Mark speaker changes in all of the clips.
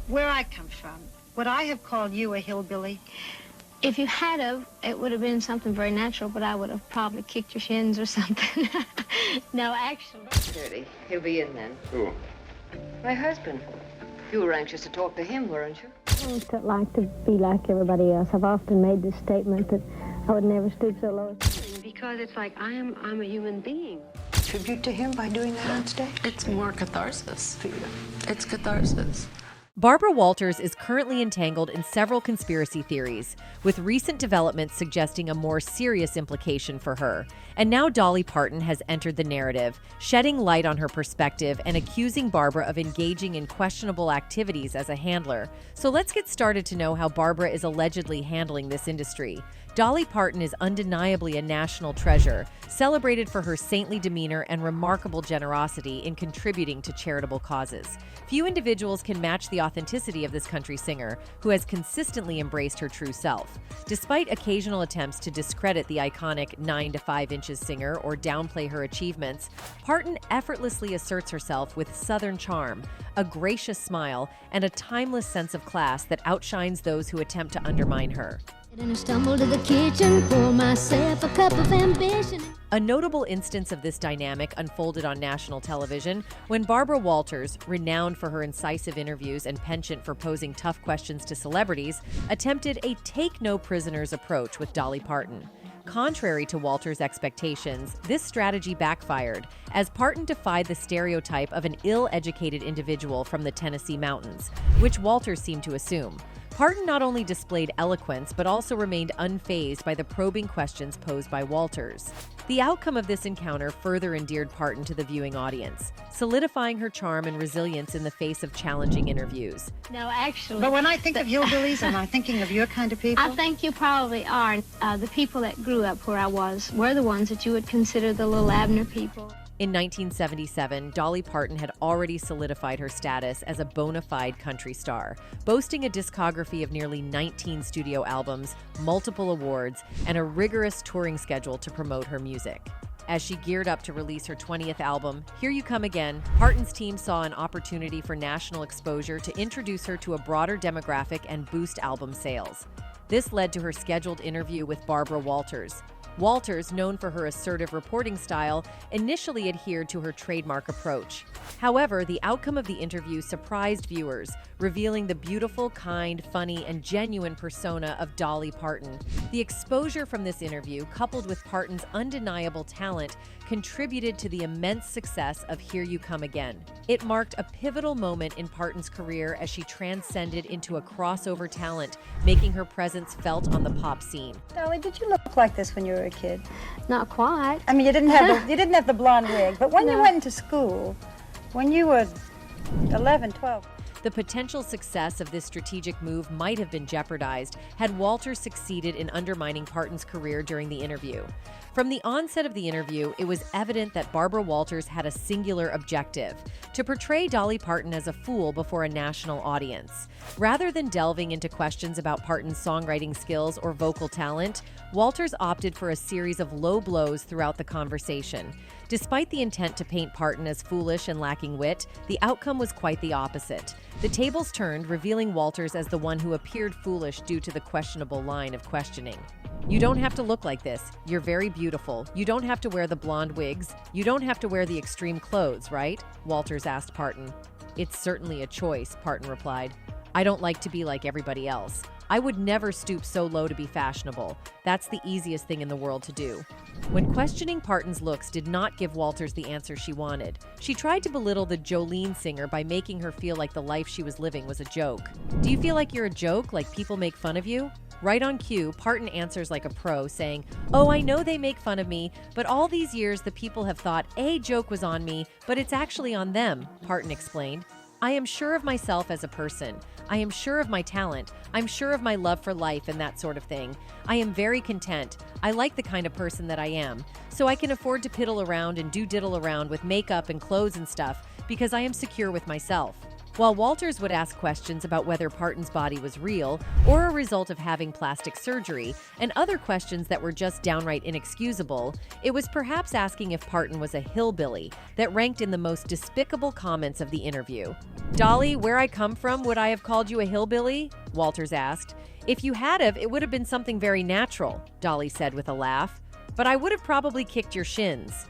Speaker 1: Where I come from, would I have called you a hillbilly?
Speaker 2: If you had of, it would have been something very natural, but I would have probably kicked your shins or something. No, actually.
Speaker 3: 30. He'll be in then.
Speaker 4: Who?
Speaker 3: My husband. You were anxious to talk to him, weren't you?
Speaker 2: I don't like to be like everybody else. I've often made this statement that I would never stoop so low.
Speaker 5: Because it's like I'm a human being.
Speaker 3: Tribute to him by doing that on stage?
Speaker 5: It's more catharsis. It's catharsis.
Speaker 6: Barbara Walters is currently entangled in several conspiracy theories, with recent developments suggesting a more serious implication for her. And now Dolly Parton has entered the narrative, shedding light on her perspective and accusing Barbara of engaging in questionable activities as a handler. So let's get started to know how Barbara is allegedly handling this industry. Dolly Parton is undeniably a national treasure, celebrated for her saintly demeanor and remarkable generosity in contributing to charitable causes. Few individuals can match the authenticity of this country singer, who has consistently embraced her true self. Despite occasional attempts to discredit the iconic 9 to 5 inches singer or downplay her achievements, Parton effortlessly asserts herself with Southern charm, a gracious smile, and a timeless sense of class that outshines those who attempt to undermine her.
Speaker 2: And I stumbled to the kitchen for myself a cup of ambition.
Speaker 6: A notable instance of this dynamic unfolded on national television when Barbara Walters, renowned for her incisive interviews and penchant for posing tough questions to celebrities, attempted a take-no-prisoners approach with Dolly Parton. Contrary to Walters' expectations, this strategy backfired, as Parton defied the stereotype of an ill-educated individual from the Tennessee mountains, which Walters seemed to assume. Parton not only displayed eloquence, but also remained unfazed by the probing questions posed by Walters. The outcome of this encounter further endeared Parton to the viewing audience, solidifying her charm and resilience in the face of challenging interviews.
Speaker 2: No, actually.
Speaker 1: But when I think of hillbillies, am I thinking of your kind of people?
Speaker 2: I think you probably are. The people that grew up where I was were the ones that you would consider the little Abner people.
Speaker 6: In 1977, Dolly Parton had already solidified her status as a bona fide country star, boasting a discography of nearly 19 studio albums, multiple awards, and a rigorous touring schedule to promote her music. As she geared up to release her 20th album, Here You Come Again, Parton's team saw an opportunity for national exposure to introduce her to a broader demographic and boost album sales. This led to her scheduled interview with Barbara Walters. Walters, known for her assertive reporting style, initially adhered to her trademark approach. However, the outcome of the interview surprised viewers, revealing the beautiful, kind, funny, and genuine persona of Dolly Parton. The exposure from this interview, coupled with Parton's undeniable talent, contributed to the immense success of Here You Come Again. It marked a pivotal moment in Parton's career as she transcended into a crossover talent, making her presence felt on the pop scene.
Speaker 7: Dolly, did you look like this when you were a kid?
Speaker 2: Not quite.
Speaker 7: I mean, you didn't have the blonde wig, but when you went into school, when you were 11, 12.
Speaker 6: The potential success of this strategic move might have been jeopardized had Walters succeeded in undermining Parton's career during the interview. From the onset of the interview, it was evident that Barbara Walters had a singular objective: to portray Dolly Parton as a fool before a national audience. Rather than delving into questions about Parton's songwriting skills or vocal talent, Walters opted for a series of low blows throughout the conversation. Despite the intent to paint Parton as foolish and lacking wit, the outcome was quite the opposite. The tables turned, revealing Walters as the one who appeared foolish due to the questionable line of questioning. "You don't have to look like this. You're very beautiful. You don't have to wear the blonde wigs. You don't have to wear the extreme clothes, right?" Walters asked Parton. "It's certainly a choice," Parton replied. "I don't like to be like everybody else. I would never stoop so low to be fashionable. That's the easiest thing in the world to do." When questioning Parton's looks did not give Walters the answer she wanted, she tried to belittle the Jolene singer by making her feel like the life she was living was a joke. "Do you feel like you're a joke, like people make fun of you?" Right on cue, Parton answers like a pro, saying, "Oh, I know they make fun of me, but all these years the people have thought a joke was on me, but it's actually on them," Parton explained. "I am sure of myself as a person. I am sure of my talent. I'm sure of my love for life and that sort of thing. I am very content. I like the kind of person that I am. So I can afford to piddle around and diddle around with makeup and clothes and stuff because I am secure with myself." while Walters would ask questions about whether Parton's body was real or a result of having plastic surgery, and other questions that were just downright inexcusable, it was perhaps asking if Parton was a hillbilly that ranked in the most despicable comments of the interview. "Dolly, where I come from, would I have called you a hillbilly?" Walters asked. "If you had have, it would have been something very natural," Dolly said with a laugh. "But I would have probably kicked your shins."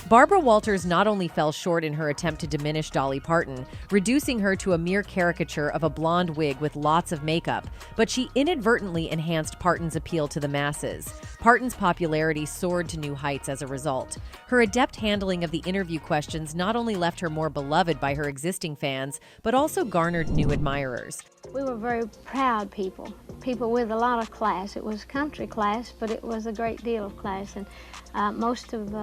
Speaker 6: Barbara Walters not only fell short in her attempt to diminish Dolly Parton, reducing her to a mere caricature of a blonde wig with lots of makeup, but she inadvertently enhanced Parton's appeal to the masses. Parton's popularity soared to new heights as a result. Her adept handling of the interview questions not only left her more beloved by her existing fans, but also garnered new admirers.
Speaker 2: We were very proud people with a lot of class. It was country class, but it was a great deal of class, and most of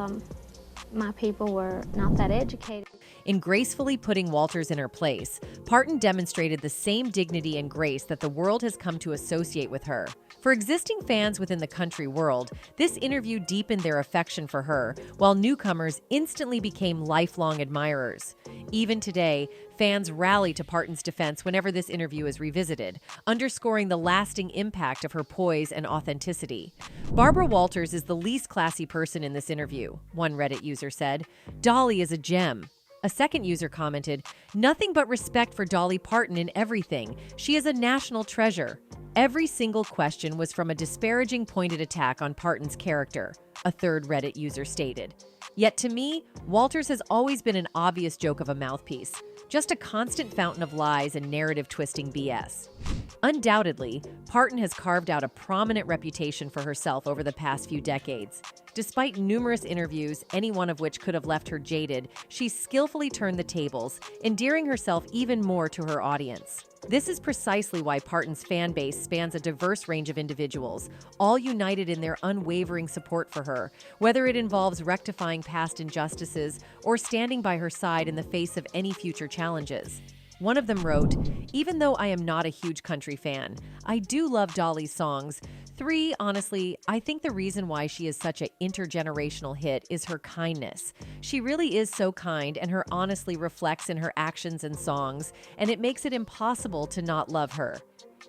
Speaker 2: my people were not that educated.
Speaker 6: In gracefully putting Walters in her place, Parton demonstrated the same dignity and grace that the world has come to associate with her. For existing fans within the country world, this interview deepened their affection for her, while newcomers instantly became lifelong admirers. Even today, fans rally to Parton's defense whenever this interview is revisited, underscoring the lasting impact of her poise and authenticity. "Barbara Walters is the least classy person in this interview," one Reddit user said. "Dolly is a gem." A second user commented, "Nothing but respect for Dolly Parton in everything. She is a national treasure." Every single question was from a disparaging pointed attack on Parton's character, a third Reddit user stated. Yet to me, Walters has always been an obvious joke of a mouthpiece, just a constant fountain of lies and narrative-twisting BS. Undoubtedly, Parton has carved out a prominent reputation for herself over the past few decades. Despite numerous interviews, any one of which could have left her jaded, she's skillfully turned the tables, endearing herself even more to her audience. This is precisely why Parton's fan base spans a diverse range of individuals, all united in their unwavering support for her, whether it involves rectifying past injustices or standing by her side in the face of any future challenges. One of them wrote, "Even though I am not a huge country fan, I do love Dolly's songs. Honestly, I think the reason why she is such an intergenerational hit is her kindness. She really is so kind, and her honestly reflects in her actions and songs, and it makes it impossible to not love her."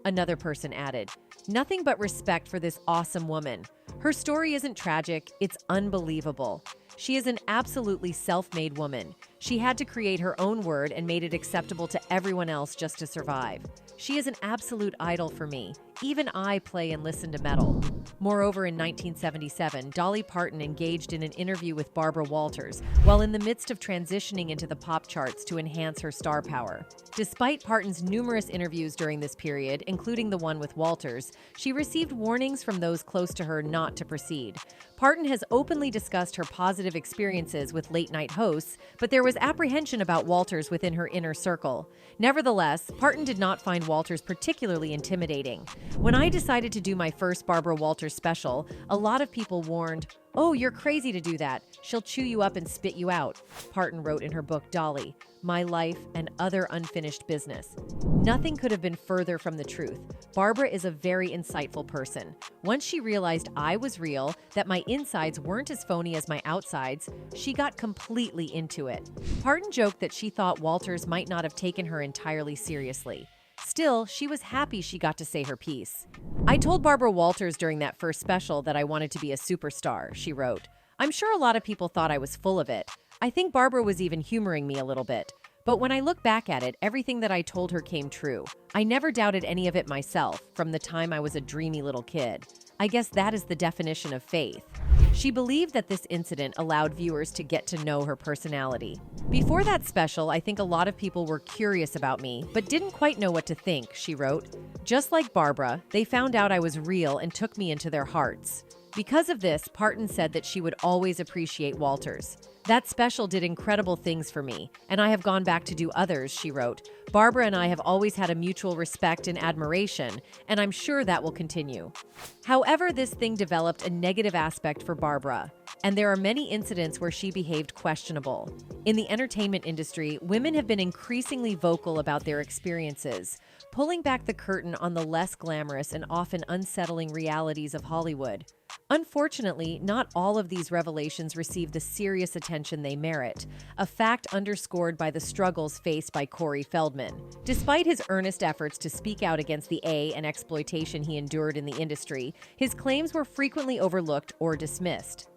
Speaker 6: Another person added, "Nothing but respect for this awesome woman. Her story isn't tragic, it's unbelievable. She is an absolutely self-made woman. She had to create her own word and made it acceptable to everyone else just to survive. She is an absolute idol for me. Even I play and listen to metal." Moreover, in 1977, Dolly Parton engaged in an interview with Barbara Walters while in the midst of transitioning into the pop charts to enhance her star power. Despite Parton's numerous interviews during this period, including the one with Walters, she received warnings from those close to her not to proceed. Parton has openly discussed her positive experiences with late-night hosts, but there was apprehension about Walters within her inner circle. Nevertheless, Parton did not find Walters particularly intimidating. "When I decided to do my first Barbara Walters special, a lot of people warned, 'Oh, you're crazy to do that. She'll chew you up and spit you out,'" Parton wrote in her book Dolly, My Life and Other Unfinished Business. Nothing could have been further from the truth. Barbara is a very insightful person. Once she realized I was real, that my insides weren't as phony as my outsides, she got completely into it. Parton joked that she thought Walters might not have taken her entirely seriously. Still, she was happy she got to say her piece. "I told Barbara Walters during that first special that I wanted to be a superstar," she wrote. "I'm sure a lot of people thought I was full of it. I think Barbara was even humoring me a little bit. But when I look back at it, everything that I told her came true. I never doubted any of it myself, from the time I was a dreamy little kid. I guess that is the definition of faith." She believed that this incident allowed viewers to get to know her personality. "Before that special, I think a lot of people were curious about me, but didn't quite know what to think," she wrote. "Just like Barbara, they found out I was real and took me into their hearts." Because of this, Parton said that she would always appreciate Walters. "That special did incredible things for me, and I have gone back to do others," she wrote. "Barbara and I have always had a mutual respect and admiration, and I'm sure that will continue." However, this thing developed a negative aspect for Barbara, and there are many incidents where she behaved questionable. In the entertainment industry, women have been increasingly vocal about their experiences, pulling back the curtain on the less glamorous and often unsettling realities of Hollywood. Unfortunately, not all of these revelations receive the serious attention attention they merit, a fact underscored by the struggles faced by Corey Feldman. Despite his earnest efforts to speak out against the and exploitation he endured in the industry, his claims were frequently overlooked or dismissed.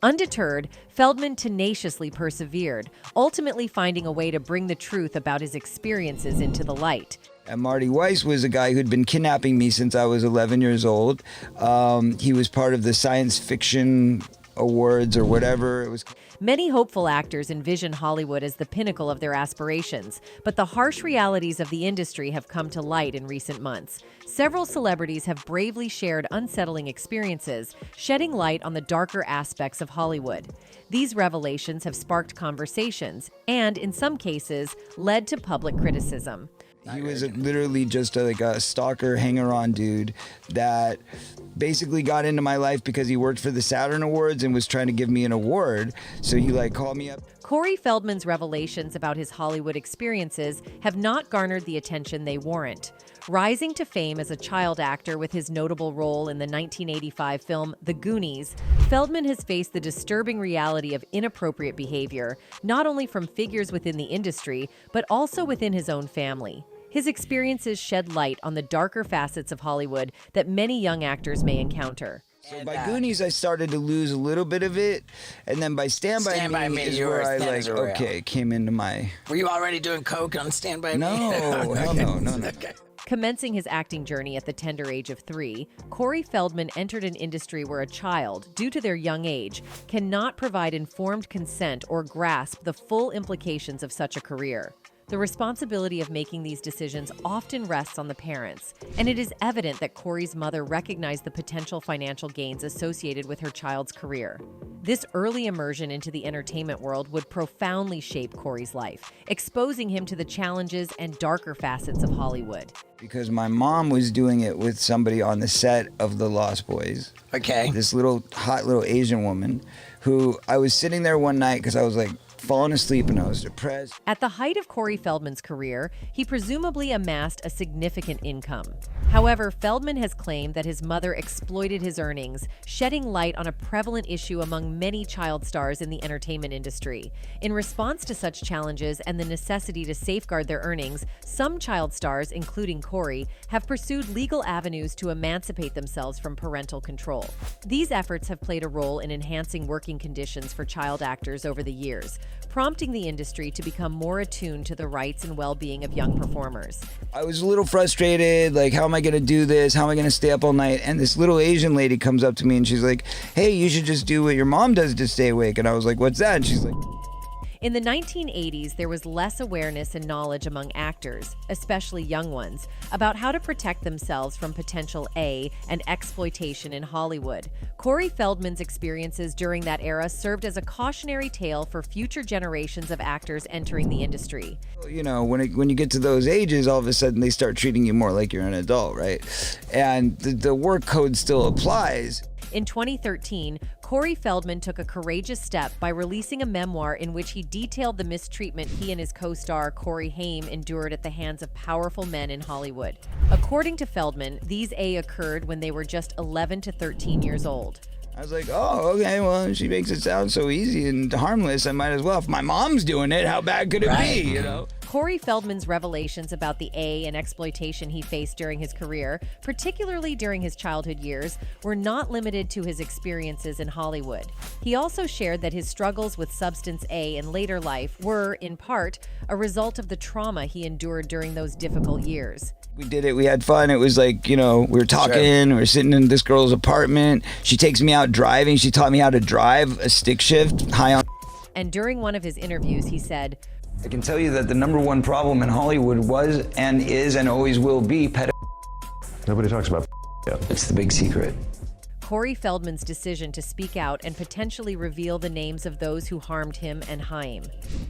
Speaker 6: Undeterred, Feldman tenaciously persevered, ultimately finding a way to bring the truth about his experiences into the light.
Speaker 4: And Marty Weiss was a guy who'd been kidnapping me since I was 11 years old. He was part of the science fiction awards or whatever it was.
Speaker 6: Many hopeful actors envision Hollywood as the pinnacle of their aspirations, but the harsh realities of the industry have come to light in recent months. Several celebrities have bravely shared unsettling experiences, shedding light on the darker aspects of Hollywood. These revelations have sparked conversations and, in some cases, led to public criticism.
Speaker 4: He was literally just like a stalker, hanger-on dude that basically got into my life because he worked for the Saturn Awards and was trying to give me an award. So he called me up.
Speaker 6: Corey Feldman's revelations about his Hollywood experiences have not garnered the attention they warrant. Rising to fame as a child actor with his notable role in the 1985 film The Goonies, Feldman has faced the disturbing reality of inappropriate behavior, not only from figures within the industry, but also within his own family. His experiences shed light on the darker facets of Hollywood that many young actors may encounter.
Speaker 4: So by Goonies, I started to lose a little bit of it, and then by Stand By Me is where I came into my...
Speaker 8: Were you already doing coke on Stand By Me?
Speaker 4: No, hell no.
Speaker 8: Okay.
Speaker 6: Commencing his acting journey at the tender age of 3, Corey Feldman entered an industry where a child, due to their young age, cannot provide informed consent or grasp the full implications of such a career. The responsibility of making these decisions often rests on the parents, and it is evident that Corey's mother recognized the potential financial gains associated with her child's career. This early immersion into the entertainment world would profoundly shape Corey's life, exposing him to the challenges and darker facets of Hollywood.
Speaker 4: Because my mom was doing it with somebody on the set of The Lost Boys.
Speaker 8: Okay.
Speaker 4: This hot little Asian woman who I was sitting there one night because I was falling asleep and I was depressed.
Speaker 6: At the height of Corey Feldman's career, he presumably amassed a significant income. However, Feldman has claimed that his mother exploited his earnings, shedding light on a prevalent issue among many child stars in the entertainment industry. In response to such challenges and the necessity to safeguard their earnings, some child stars, including Corey, have pursued legal avenues to emancipate themselves from parental control. These efforts have played a role in enhancing working conditions for child actors over the years, prompting the industry to become more attuned to the rights and well-being of young performers.
Speaker 4: I was a little frustrated, how am I going to do this? How am I going to stay up all night? And this little Asian lady comes up to me and she's like, hey, you should just do what your mom does to stay awake. And I was like, what's that? And she's like...
Speaker 6: In the 1980s, there was less awareness and knowledge among actors, especially young ones, about how to protect themselves from potential and exploitation in Hollywood. Corey Feldman's experiences during that era served as a cautionary tale for future generations of actors entering the industry.
Speaker 4: You know, when you get to those ages, all of a sudden they start treating you more like you're an adult, right? And the work code still applies.
Speaker 6: In 2013, Corey Feldman took a courageous step by releasing a memoir in which he detailed the mistreatment he and his co-star Corey Haim endured at the hands of powerful men in Hollywood. According to Feldman, these occurred when they were just 11 to 13 years old.
Speaker 4: I was like, oh, okay, well, she makes it sound so easy and harmless, I might as well. If my mom's doing it, how bad could it be, you know?
Speaker 6: Corey Feldman's revelations about the and exploitation he faced during his career, particularly during his childhood years, were not limited to his experiences in Hollywood. He also shared that his struggles with substance in later life were, in part, a result of the trauma he endured during those difficult years.
Speaker 4: We did it, we had fun. It was like, you know, we were talking, we were sitting in this girl's apartment. She takes me out driving. She taught me how to drive a stick shift high on.
Speaker 6: And during one of his interviews, he said,
Speaker 4: I can tell you that the number one problem in Hollywood was and is and always will be
Speaker 9: Nobody talks about yet.
Speaker 4: It's the big secret.
Speaker 6: Corey Feldman's decision to speak out and potentially reveal the names of those who harmed him and Haim.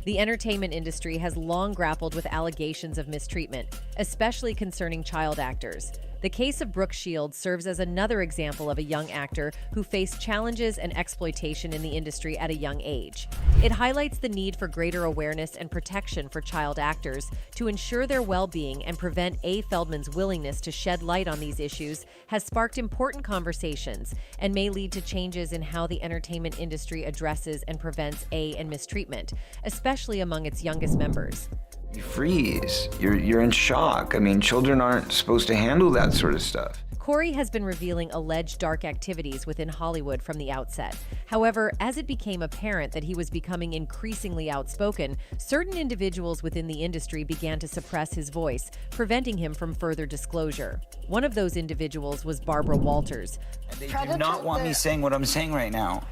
Speaker 6: The entertainment industry has long grappled with allegations of mistreatment, especially concerning child actors. The case of Brooke Shields serves as another example of a young actor who faced challenges and exploitation in the industry at a young age. It highlights the need for greater awareness and protection for child actors to ensure their well-being and prevent A. Feldman's willingness to shed light on these issues has sparked important conversations and may lead to changes in how the entertainment industry addresses and prevents A and mistreatment, especially among its youngest members.
Speaker 4: You freeze. You're in shock. I mean, children aren't supposed to handle that sort of stuff.
Speaker 6: Corey has been revealing alleged dark activities within Hollywood from the outset. However, as it became apparent that he was becoming increasingly outspoken, certain individuals within the industry began to suppress his voice, preventing him from further disclosure. One of those individuals was Barbra Walters.
Speaker 4: They do not want me saying what I'm saying right now.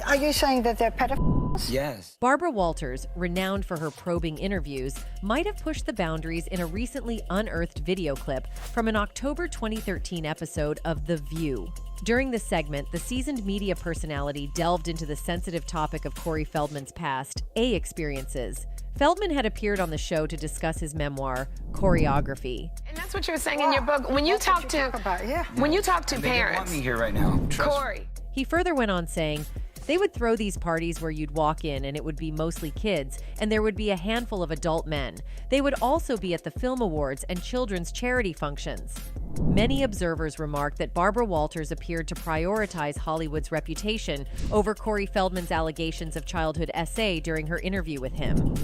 Speaker 7: Are you saying that they're pedophiles?
Speaker 4: Yes.
Speaker 6: Barbra Walters, renowned for her probing interviews, might have pushed the boundaries in a recently unearthed video clip from an October 2013 episode of The View. During the segment, the seasoned media personality delved into the sensitive topic of Corey Feldman's past, A experiences. Feldman had appeared on the show to discuss his memoir, Choreography.
Speaker 5: And that's what you were saying in your book. When you talk to when you talk to
Speaker 4: They don't want
Speaker 5: parents,
Speaker 4: me here right now. Trust me.
Speaker 5: Corey.
Speaker 6: He further went on saying, they would throw these parties where you'd walk in and it would be mostly kids, and there would be a handful of adult men. They would also be at the film awards and children's charity functions. Many observers remarked that Barbra Walters appeared to prioritize Hollywood's reputation over Corey Feldman's allegations of childhood SA during her interview with him.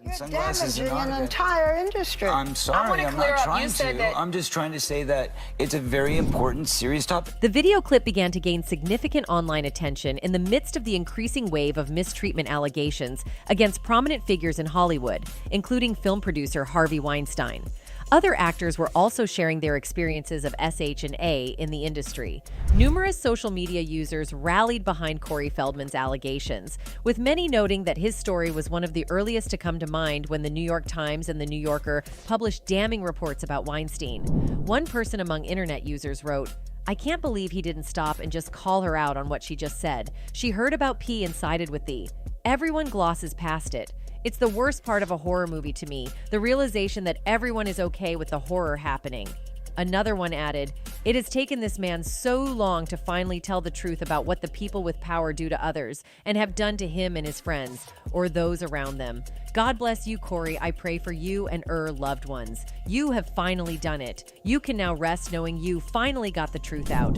Speaker 7: You're damaging an entire industry.
Speaker 4: I'm sorry, I'm not trying
Speaker 5: You said
Speaker 4: to.
Speaker 5: that-
Speaker 4: I'm just trying to say that it's a very important, serious topic.
Speaker 6: The video clip began to gain significant online attention in the midst of the increasing wave of mistreatment allegations against prominent figures in Hollywood, including film producer Harvey Weinstein. Other actors were also sharing their experiences of SH and A in the industry. Numerous social media users rallied behind Corey Feldman's allegations, with many noting that his story was one of the earliest to come to mind when the New York Times and the New Yorker published damning reports about Weinstein. One person among internet users wrote, "I can't believe he didn't stop and just call her out on what she just said. She heard about P and sided with thee. Everyone glosses past it. It's the worst part of a horror movie to me, the realization that everyone is okay with the horror happening." Another one added, "It has taken this man so long to finally tell the truth about what the people with power do to others and have done to him and his friends, or those around them. God bless you, Corey. I pray for you and loved ones. You have finally done it. You can now rest knowing you finally got the truth out."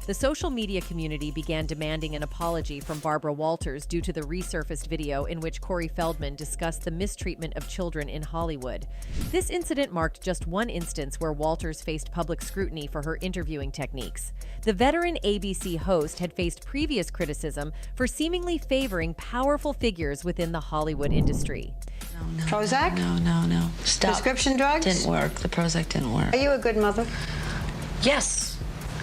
Speaker 6: The social media community began demanding an apology from Barbra Walters due to the resurfaced video in which Corey Feldman discussed the mistreatment of children in Hollywood. This incident marked just one instance where Walters faced public scrutiny for her interviewing techniques. The veteran ABC host had faced previous criticism for seemingly favoring powerful figures within the Hollywood industry.
Speaker 5: No.
Speaker 7: Prozac?
Speaker 5: No. Stop.
Speaker 7: Prescription drugs?
Speaker 5: Didn't work. The Prozac didn't work.
Speaker 7: Are you a good mother?
Speaker 5: Yes.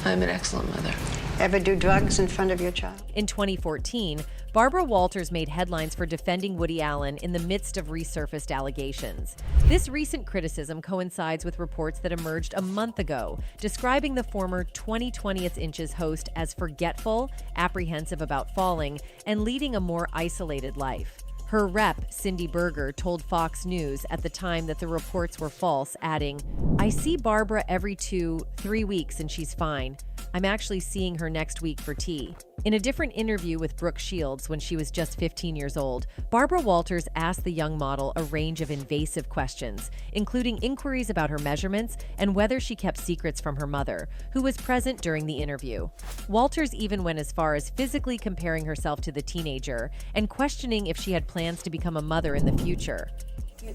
Speaker 5: I'm an excellent mother.
Speaker 7: Ever do drugs in front of your child?
Speaker 6: In 2014, Barbra Walters made headlines for defending Woody Allen in the midst of resurfaced allegations. This recent criticism coincides with reports that emerged a month ago, describing the former 20/20th Inches host as forgetful, apprehensive about falling, and leading a more isolated life. Her rep, Cindy Berger, told Fox News at the time that the reports were false, adding, "I see Barbra every 2-3 weeks and she's fine. I'm actually seeing her next week for tea." In a different interview with Brooke Shields when she was just 15 years old, Barbra Walters asked the young model a range of invasive questions, including inquiries about her measurements and whether she kept secrets from her mother, who was present during the interview. Walters even went as far as physically comparing herself to the teenager and questioning if she had plans to become a mother in the future.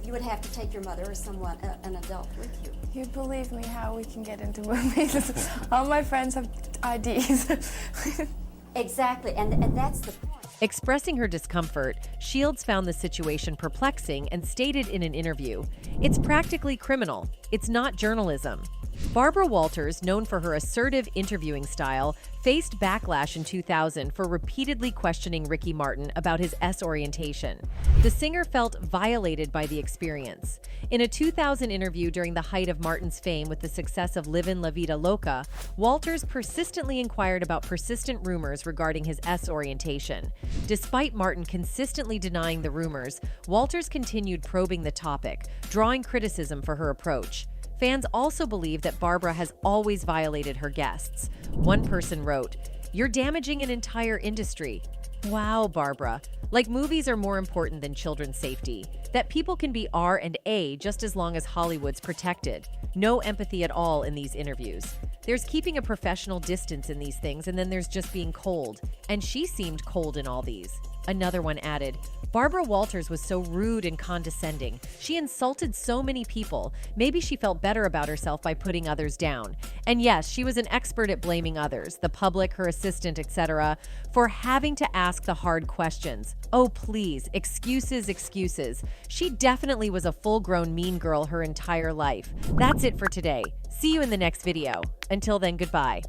Speaker 10: You would have to take your mother or someone, an adult with you.
Speaker 11: You'd believe me how we can get into movies. All my friends have IDs.
Speaker 10: Exactly, and that's the point.
Speaker 6: Expressing her discomfort, Shields found the situation perplexing and stated in an interview, "It's practically criminal. It's not journalism." Barbra Walters, known for her assertive interviewing style, faced backlash in 2000 for repeatedly questioning Ricky Martin about his S orientation. The singer felt violated by the experience. In a 2000 interview during the height of Martin's fame with the success of Livin' La Vida Loca, Walters persistently inquired about persistent rumors regarding his S orientation. Despite Martin consistently denying the rumors, Walters continued probing the topic, drawing criticism for her approach. Fans also believe that Barbra has always violated her guests. One person wrote, "You're damaging an entire industry." Wow, Barbra. Like movies are more important than children's safety. That people can be R and A just as long as Hollywood's protected. No empathy at all in these interviews. There's keeping a professional distance in these things, and then there's just being cold. And she seemed cold in all these. Another one added, "Barbra Walters was so rude and condescending. She insulted so many people. Maybe she felt better about herself by putting others down." And yes, she was an expert at blaming others, the public, her assistant, etc., for having to ask the hard questions. Oh, please, excuses, excuses. She definitely was a full-grown mean girl her entire life. That's it for today. See you in the next video. Until then, goodbye.